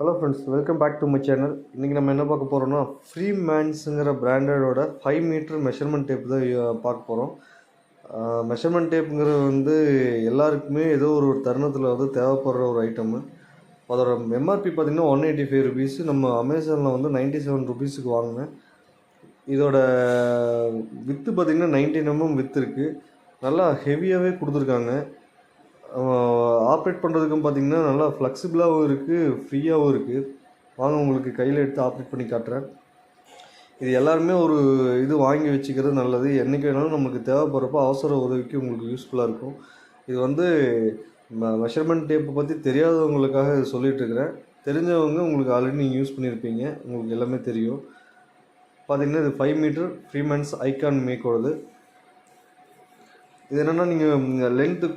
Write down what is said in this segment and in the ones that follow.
Hello friends, welcome back to my channel. இன்றைக்கி நம்ம என்ன பார்க்க போகிறோம்னா, ஃப்ரீமேன்ஸுங்கிற பிராண்டடோட 5 மீட்டர் மெஷர்மெண்ட் டேப் தான் பார்க்க போகிறோம். மெஷர்மெண்ட் டேப்புங்கிறது வந்து எல்லாருக்குமே ஏதோ ஒரு தருணத்தில் வந்து தேவைப்படுற ஒரு ஐட்டமு. அதோட எம்ஆர்பி பார்த்திங்கன்னா 185 ருபீஸ். நம்ம அமேசானில் வந்து 97 ருபீஸுக்கு வாங்கினேன். இதோட வித்து பார்த்திங்கன்னா 19 mm வித்து இருக்குது. நல்லா ஹெவியாகவே கொடுத்துருக்காங்க. ஆப்ரேட் பண்ணுறதுக்கும் பார்த்திங்கன்னா நல்லா ஃப்ளெக்சிபிளாகவும் இருக்குது, ஃப்ரீயாகவும் இருக்குது. வாங்க உங்களுக்கு கையில் எடுத்து ஆப்ரேட் பண்ணி காட்டுறேன். இது எல்லாருமே ஒரு இது வாங்கி வச்சுக்கிறது நல்லது. என்றைக்கு வேணாலும் நமக்கு தேவைப்படுறப்போ அவசர உதவிக்கு உங்களுக்கு யூஸ்ஃபுல்லாக இருக்கும். இது வந்து மெஷர்மெண்ட் டேப்பை பற்றி தெரியாதவங்களுக்காக சொல்லிகிட்ருக்கிறேன். தெரிஞ்சவங்க உங்களுக்கு ஆல்ரெடி நீங்கள் யூஸ் பண்ணியிருப்பீங்க, உங்களுக்கு எல்லாமே தெரியும். பார்த்திங்கன்னா இது 5 மீட்டர் ஃப்ரீமேன்ஸ் ஐகான் மேக்கோடது. இது என்னென்னா, நீங்கள் லென்த்து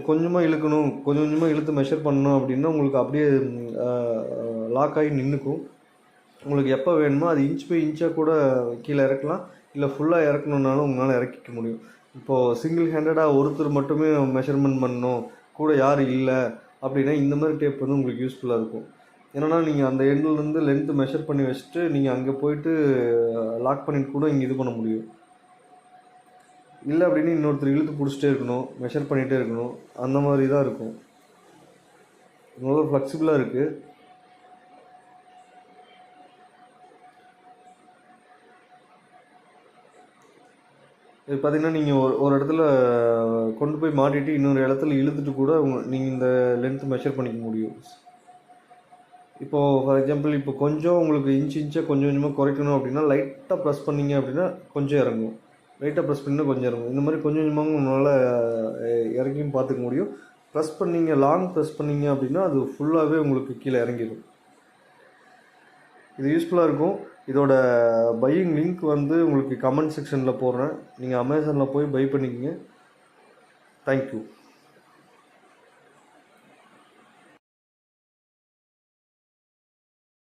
கொஞ்சமாக இழுக்கணும், கொஞ்சமாக இழுத்து மெஷர் பண்ணணும் அப்படின்னா உங்களுக்கு அப்படியே லாக் ஆகி நின்றுக்கும். உங்களுக்கு எப்போ வேணுமோ அது இன்ச் பை இன்ச்சாக கூட கீழே இறக்கலாம், இல்லை ஃபுல்லாக இறக்கணுன்னாலும் உங்களால் இறக்கிக்க முடியும். இப்போது சிங்கிள் ஹேண்டடாக ஒருத்தர் மட்டுமே மெஷர்மெண்ட் பண்ணணும், கூட யாரும் இல்லை அப்படின்னா இந்த மாதிரி டேப் வந்து உங்களுக்கு யூஸ்ஃபுல்லாக இருக்கும். ஏன்னா நீங்கள் அந்த எண்ட்லேருந்து லென்த்து மெஷர் பண்ணி வச்சுட்டு நீங்கள் அங்கே போயிட்டு லாக் பண்ணிட்டு கூட இங்கே இது பண்ண முடியும். இல்லை அப்படின்னு இன்னொருத்தர் இழுத்து பிடிச்சிட்டே இருக்கணும், மெஷர் பண்ணிகிட்டே இருக்கணும், அந்த மாதிரி தான் இருக்கும். நல்லா ஃப்ளெக்சிபிளாக இருக்குது. இது பார்த்திங்கன்னா நீங்கள் ஒரு இடத்துல கொண்டு போய் மாட்டிட்டு இன்னொரு இடத்துல இழுத்துட்டு கூட நீங்கள் இந்த லென்த்து மெஷர் பண்ணிக்க முடியும். இப்போது ஃபார் எக்ஸாம்பிள் இப்போ கொஞ்சம் உங்களுக்கு இன்ச்சாக கொஞ்சம் கொஞ்சமாக குறைக்கணும் அப்படின்னா லைட்டாக ப்ரெஸ் பண்ணிங்க அப்படின்னா கொஞ்சம் இறங்கும், லைட்டாக ப்ரெஸ் பண்ணிங்கன்னா கொஞ்சம் இறங்கும். இந்த மாதிரி கொஞ்சம் கொஞ்சமாக உங்களால் இறங்கியும் பார்த்துக்க முடியும். ப்ரெஸ் பண்ணிங்க, லாங் ப்ரெஸ் பண்ணிங்க அப்படின்னா அது ஃபுல்லாகவே உங்களுக்கு கீழே இறங்கிடும். இது யூஸ்ஃபுல்லாக இருக்கும். இதோட பையிங் லிங்க் வந்து உங்களுக்கு கமெண்ட் செக்ஷனில் போடுறேன். நீங்கள் அமேசானில் போய் பை பண்ணிக்கங்க. தேங்க்யூ.